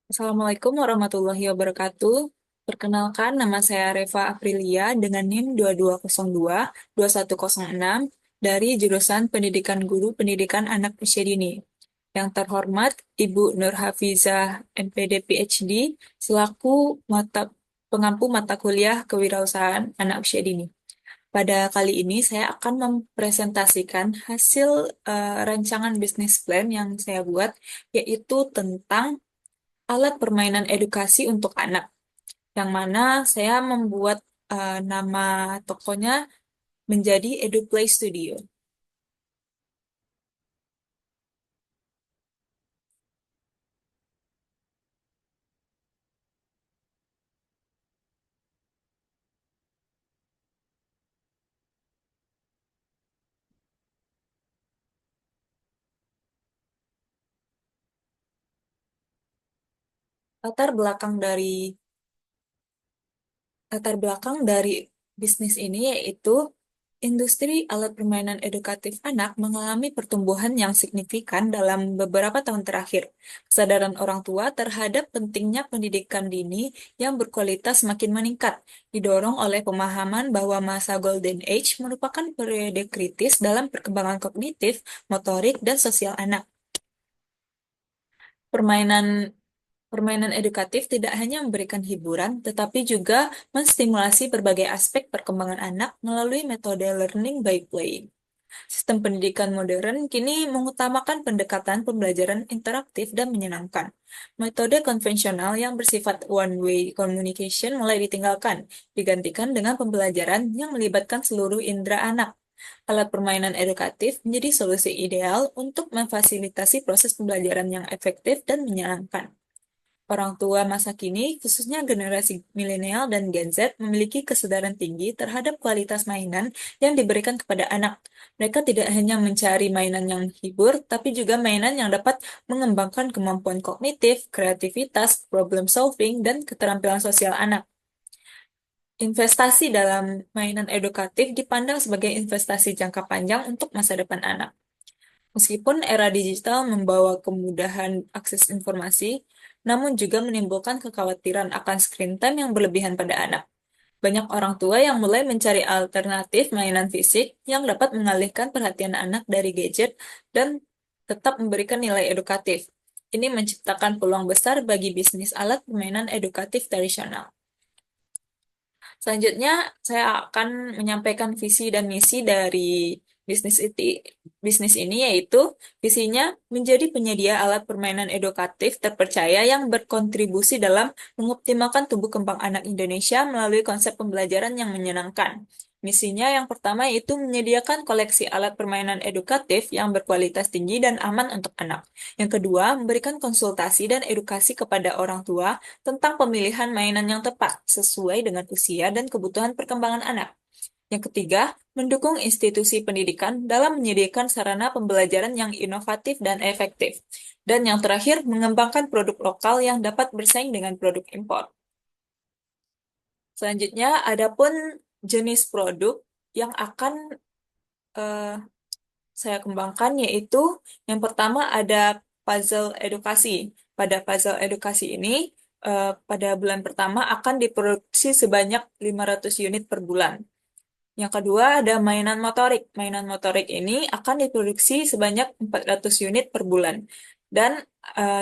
Assalamualaikum warahmatullahi wabarakatuh. Perkenalkan, nama saya Reva Aprilia dengan NIM 2202-2106 dari jurusan Pendidikan Guru Pendidikan Anak Usia Dini. Yang terhormat, Ibu Nur Hafizah, MPD PhD, selaku pengampu mata kuliah Kewirausahaan Anak Usia Dini. Pada kali ini saya akan mempresentasikan hasil rancangan bisnis plan yang saya buat, yaitu tentang alat permainan edukasi untuk anak, yang mana saya membuat nama tokonya menjadi EduPlay Studio. Latar belakang dari latar belakang dari bisnis ini yaitu industri alat permainan edukatif anak mengalami pertumbuhan yang signifikan dalam beberapa tahun terakhir. Kesadaran orang tua terhadap pentingnya pendidikan dini yang berkualitas makin meningkat, didorong oleh pemahaman bahwa masa Golden Age merupakan periode kritis dalam perkembangan kognitif, motorik, dan sosial anak. Permainan Permainan edukatif tidak hanya memberikan hiburan, tetapi juga menstimulasi berbagai aspek perkembangan anak melalui metode learning by playing. Sistem pendidikan modern kini mengutamakan pendekatan pembelajaran interaktif dan menyenangkan. Metode konvensional yang bersifat one-way communication mulai ditinggalkan, digantikan dengan pembelajaran yang melibatkan seluruh indera anak. Alat permainan edukatif menjadi solusi ideal untuk memfasilitasi proses pembelajaran yang efektif dan menyenangkan. Orang tua masa kini, khususnya generasi milenial dan Gen Z, memiliki kesadaran tinggi terhadap kualitas mainan yang diberikan kepada anak. Mereka tidak hanya mencari mainan yang hibur, tapi juga mainan yang dapat mengembangkan kemampuan kognitif, kreativitas, problem solving, dan keterampilan sosial anak. Investasi dalam mainan edukatif dipandang sebagai investasi jangka panjang untuk masa depan anak. Meskipun era digital membawa kemudahan akses informasi, namun juga menimbulkan kekhawatiran akan screen time yang berlebihan pada anak. Banyak orang tua yang mulai mencari alternatif mainan fisik yang dapat mengalihkan perhatian anak dari gadget dan tetap memberikan nilai edukatif. Ini menciptakan peluang besar bagi bisnis alat permainan edukatif tradisional. Selanjutnya, saya akan menyampaikan visi dan misi dari bisnis ini, bisnis ini yaitu visinya menjadi penyedia alat permainan edukatif terpercaya yang berkontribusi dalam mengoptimalkan tumbuh kembang anak Indonesia melalui konsep pembelajaran yang menyenangkan. Misinya yang pertama yaitu menyediakan koleksi alat permainan edukatif yang berkualitas tinggi dan aman untuk anak. Yang kedua, memberikan konsultasi dan edukasi kepada orang tua tentang pemilihan mainan yang tepat sesuai dengan usia dan kebutuhan perkembangan anak. Yang ketiga, mendukung institusi pendidikan dalam menyediakan sarana pembelajaran yang inovatif dan efektif. Dan yang terakhir, mengembangkan produk lokal yang dapat bersaing dengan produk impor. Selanjutnya, adapun jenis produk yang akan eh, saya kembangkan yaitu yang pertama ada puzzle edukasi. Pada puzzle edukasi ini, pada bulan pertama akan diproduksi sebanyak 500 unit per bulan. Yang kedua ada mainan motorik. Mainan motorik ini akan diproduksi sebanyak 400 unit per bulan. Dan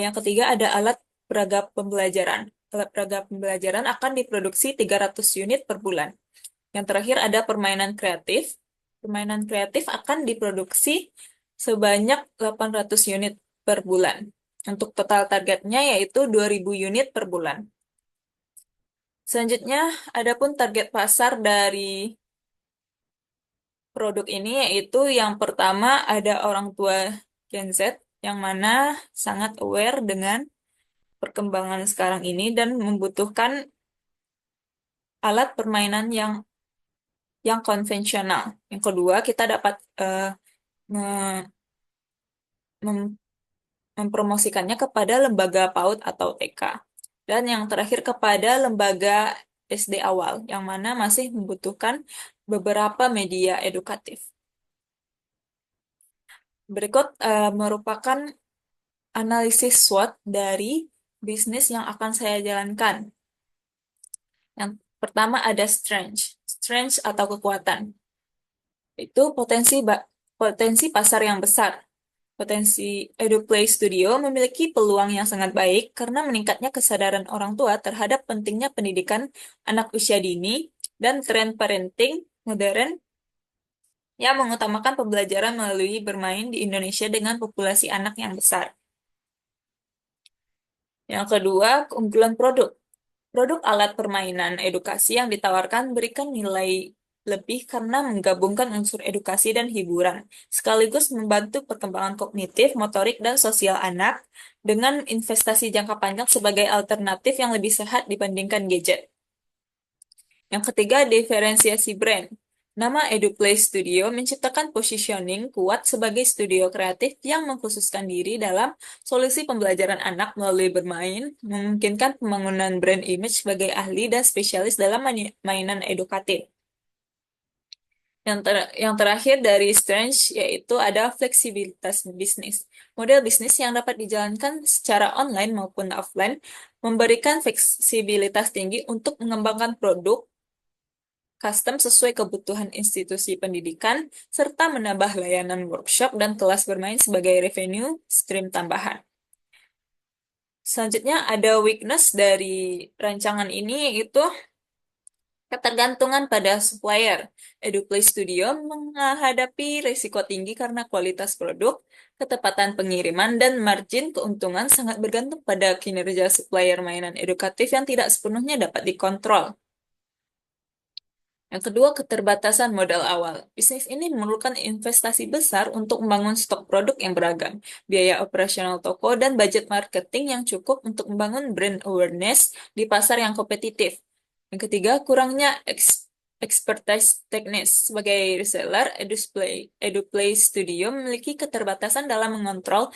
yang ketiga ada alat peraga pembelajaran. Alat peraga pembelajaran akan diproduksi 300 unit per bulan. Yang terakhir ada permainan kreatif. Permainan kreatif akan diproduksi sebanyak 800 unit per bulan. Untuk total targetnya yaitu 2000 unit per bulan. Selanjutnya, adapun target pasar dari produk ini yaitu yang pertama ada orang tua Gen Z yang mana sangat aware dengan perkembangan sekarang ini dan membutuhkan alat permainan yang konvensional. Yang kedua, kita dapat me- mem- mempromosikannya kepada lembaga PAUD atau TK. Dan yang terakhir kepada lembaga SD awal, yang mana masih membutuhkan beberapa media edukatif. Berikut merupakan analisis SWOT dari bisnis yang akan saya jalankan. Yang pertama ada strength. Strength atau kekuatan. Itu potensi pasar yang besar. Potensi EduPlay Studio memiliki peluang yang sangat baik karena meningkatnya kesadaran orang tua terhadap pentingnya pendidikan anak usia dini dan tren parenting modern yang mengutamakan pembelajaran melalui bermain di Indonesia dengan populasi anak yang besar. Yang kedua, keunggulan produk. Produk alat permainan edukasi yang ditawarkan berikan nilai lebih karena menggabungkan unsur edukasi dan hiburan, sekaligus membantu perkembangan kognitif, motorik, dan sosial anak dengan investasi jangka panjang sebagai alternatif yang lebih sehat dibandingkan gadget. Yang ketiga, diferensiasi brand. Nama EduPlay Studio menciptakan positioning kuat sebagai studio kreatif yang mengkhususkan diri dalam solusi pembelajaran anak melalui bermain, memungkinkan pembangunan brand image sebagai ahli dan spesialis dalam mainan edukatif. Yang terakhir dari Strange yaitu ada fleksibilitas bisnis. Model bisnis yang dapat dijalankan secara online maupun offline memberikan fleksibilitas tinggi untuk mengembangkan produk custom sesuai kebutuhan institusi pendidikan, serta menambah layanan workshop dan kelas bermain sebagai revenue stream tambahan. Selanjutnya ada weakness dari rancangan ini, yaitu ketergantungan pada supplier. EduPlay Studio menghadapi risiko tinggi karena kualitas produk, ketepatan pengiriman, dan margin keuntungan sangat bergantung pada kinerja supplier mainan edukatif yang tidak sepenuhnya dapat dikontrol. Yang kedua, keterbatasan modal awal. Bisnis ini memerlukan investasi besar untuk membangun stok produk yang beragam, biaya operasional toko, dan budget marketing yang cukup untuk membangun brand awareness di pasar yang kompetitif. Yang ketiga, kurangnya expertise teknis. Sebagai reseller, EduPlay Studio memiliki keterbatasan dalam mengontrol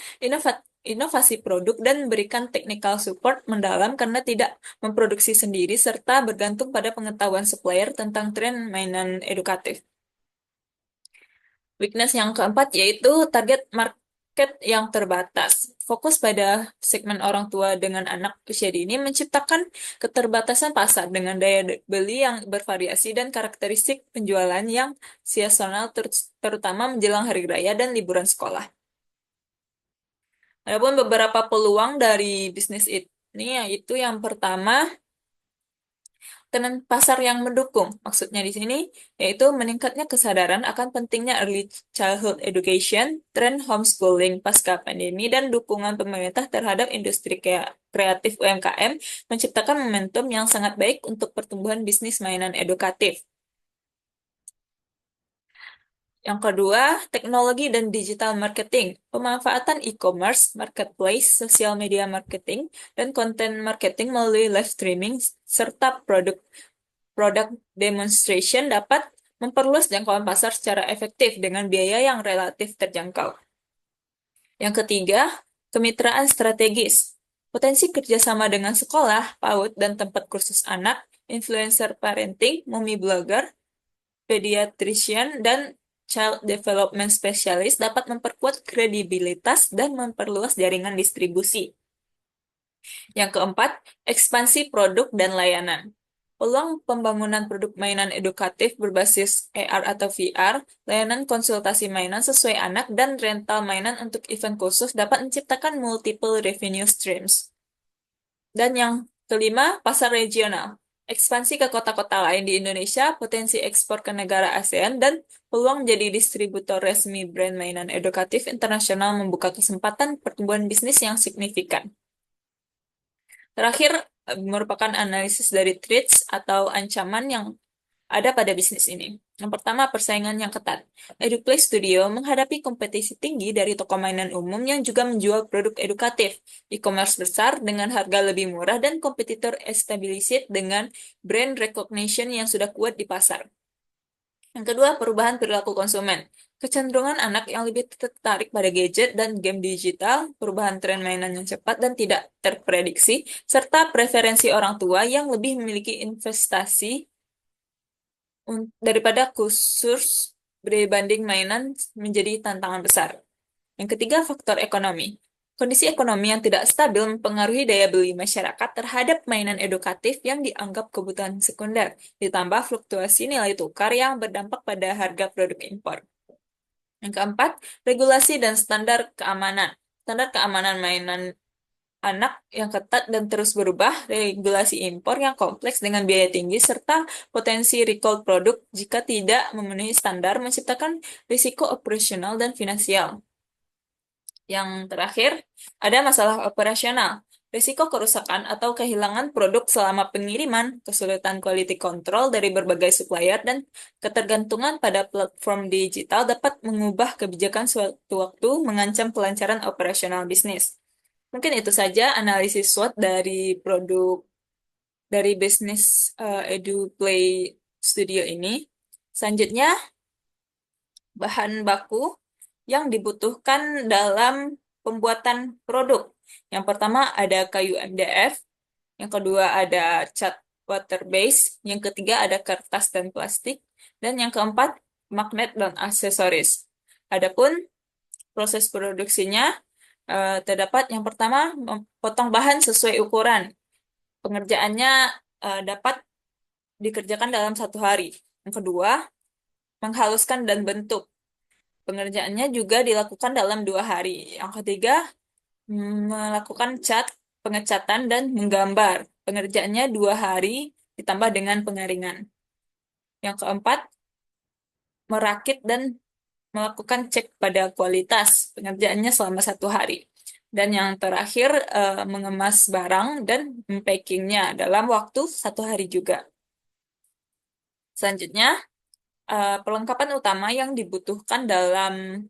inovasi produk dan memberikan technical support mendalam karena tidak memproduksi sendiri serta bergantung pada pengetahuan supplier tentang tren mainan edukatif. Weakness yang keempat yaitu target market yang terbatas. Fokus pada segmen orang tua dengan anak usia dini menciptakan keterbatasan pasar dengan daya beli yang bervariasi dan karakteristik penjualan yang seasonal terutama menjelang hari raya dan liburan sekolah. Adapun beberapa peluang dari bisnis ini yaitu yang pertama, tekanan pasar yang mendukung. Maksudnya di sini yaitu meningkatnya kesadaran akan pentingnya early childhood education, tren homeschooling pasca pandemi, dan dukungan pemerintah terhadap industri kreatif UMKM menciptakan momentum yang sangat baik untuk pertumbuhan bisnis mainan edukatif. Yang kedua, teknologi dan digital marketing. Pemanfaatan e-commerce, marketplace, social media marketing, dan konten marketing melalui live streaming serta produk demonstration dapat memperluas jangkauan pasar secara efektif dengan biaya yang relatif terjangkau. Yang ketiga, kemitraan strategis. Potensi kerjasama dengan sekolah, PAUD, dan tempat kursus anak, influencer parenting, mommy blogger, pediatrician, dan child development specialist dapat memperkuat kredibilitas dan memperluas jaringan distribusi. Yang keempat, ekspansi produk dan layanan. Peluang pembangunan produk mainan edukatif berbasis AR atau VR, layanan konsultasi mainan sesuai anak, dan rental mainan untuk event khusus dapat menciptakan multiple revenue streams. Dan yang kelima, pasar regional. Ekspansi ke kota-kota lain di Indonesia, potensi ekspor ke negara ASEAN, dan peluang menjadi distributor resmi brand mainan edukatif internasional membuka kesempatan pertumbuhan bisnis yang signifikan. Terakhir, merupakan analisis dari threats atau ancaman yang ada pada bisnis ini. Yang pertama, persaingan yang ketat. EduPlay Studio menghadapi kompetisi tinggi dari toko mainan umum yang juga menjual produk edukatif, e-commerce besar dengan harga lebih murah, dan kompetitor established dengan brand recognition yang sudah kuat di pasar. Yang kedua, perubahan perilaku konsumen. Kecenderungan anak yang lebih tertarik pada gadget dan game digital, perubahan tren mainan yang cepat dan tidak terprediksi, serta preferensi orang tua yang lebih memiliki investasi daripada khusus berbanding mainan menjadi tantangan besar. Yang ketiga, faktor ekonomi. Kondisi ekonomi yang tidak stabil mempengaruhi daya beli masyarakat terhadap mainan edukatif yang dianggap kebutuhan sekunder, ditambah fluktuasi nilai tukar yang berdampak pada harga produk impor. Yang keempat, regulasi dan standar keamanan. Standar keamanan mainan anak yang ketat dan terus berubah, regulasi impor yang kompleks dengan biaya tinggi, serta potensi recall produk jika tidak memenuhi standar menciptakan risiko operasional dan finansial. Yang terakhir, ada masalah operasional. Risiko kerusakan atau kehilangan produk selama pengiriman, kesulitan quality control dari berbagai supplier, dan ketergantungan pada platform digital dapat mengubah kebijakan suatu waktu mengancam kelancaran operasional bisnis. Mungkin itu saja analisis SWOT dari produk dari bisnis EduPlay Studio ini. Selanjutnya, bahan baku yang dibutuhkan dalam pembuatan produk. Yang pertama ada kayu MDF, yang kedua ada cat water base, yang ketiga ada kertas dan plastik, dan yang keempat magnet dan aksesoris. Adapun proses produksinya terdapat yang pertama potong bahan sesuai ukuran. Pengerjaannya dapat dikerjakan dalam 1 hari. Yang kedua, menghaluskan dan bentuk. Pengerjaannya juga dilakukan dalam 2 hari. Yang ketiga, melakukan cat, pengecatan, dan menggambar. Pengerjaannya 2 hari ditambah dengan pengaringan. Yang keempat, merakit dan melakukan cek pada kualitas. Pengerjaannya selama 1 hari. Dan yang terakhir, mengemas barang dan mempackingnya dalam waktu 1 hari juga. Selanjutnya, perlengkapan utama yang dibutuhkan dalam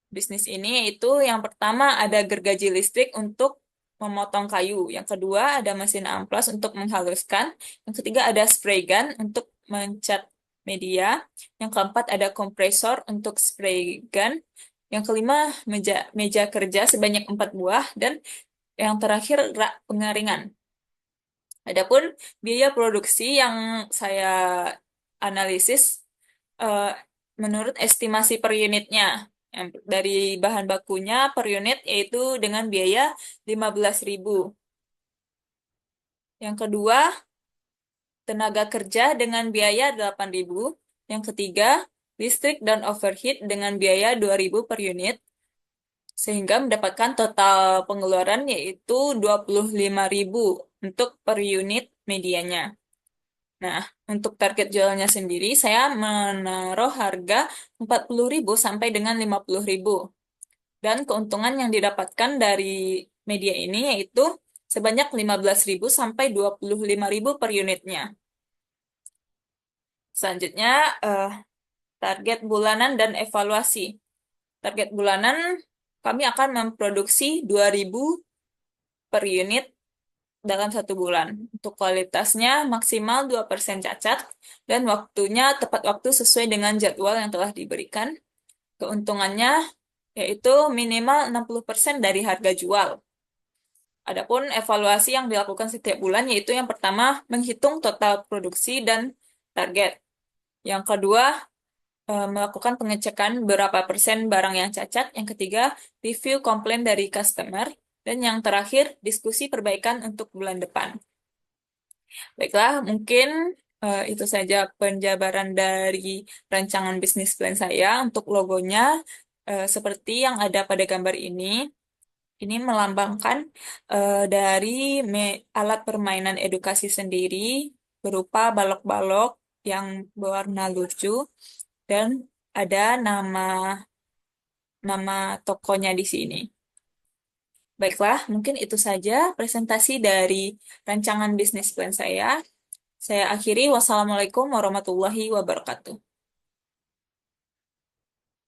bisnis ini yaitu yang pertama ada gergaji listrik untuk memotong kayu, yang kedua ada mesin amplas untuk menghaluskan, yang ketiga ada spray gun untuk mencat media, yang keempat ada kompresor untuk spray gun, yang kelima meja meja kerja sebanyak 4 buah, dan yang terakhir rak pengaringan. Adapun biaya produksi yang saya analisis eh, menurut estimasi per unitnya. Dari bahan bakunya per unit yaitu dengan biaya 15.000. Yang kedua, tenaga kerja dengan biaya 8.000. Yang ketiga, listrik dan overhead dengan biaya 2.000 per unit. Sehingga mendapatkan total pengeluaran yaitu 25.000 untuk per unit medianya. Nah, untuk target jualnya sendiri, saya menaruh harga 40.000 sampai dengan 50.000. Dan keuntungan yang didapatkan dari media ini yaitu sebanyak 15.000 sampai 25.000 per unitnya. Selanjutnya, eh, target bulanan dan evaluasi. Target bulanan, kami akan memproduksi 2.000 per unit dalam 1 bulan. Untuk kualitasnya maksimal 2% cacat dan waktunya tepat waktu sesuai dengan jadwal yang telah diberikan. Keuntungannya yaitu minimal 60% dari harga jual. Adapun evaluasi yang dilakukan setiap bulan yaitu yang pertama menghitung total produksi dan target. Yang kedua melakukan pengecekan berapa persen barang yang cacat. Yang ketiga review komplain dari customer. Dan yang terakhir diskusi perbaikan untuk bulan depan. Baiklah, mungkin itu saja penjabaran dari rancangan bisnis plan saya. Untuk logonya seperti yang ada pada gambar ini. Ini melambangkan dari alat permainan edukasi sendiri berupa balok-balok yang berwarna lucu dan ada nama nama tokonya di sini. Baiklah, mungkin itu saja presentasi dari rancangan bisnis plan saya. Saya akhiri. Wassalamualaikum warahmatullahi wabarakatuh.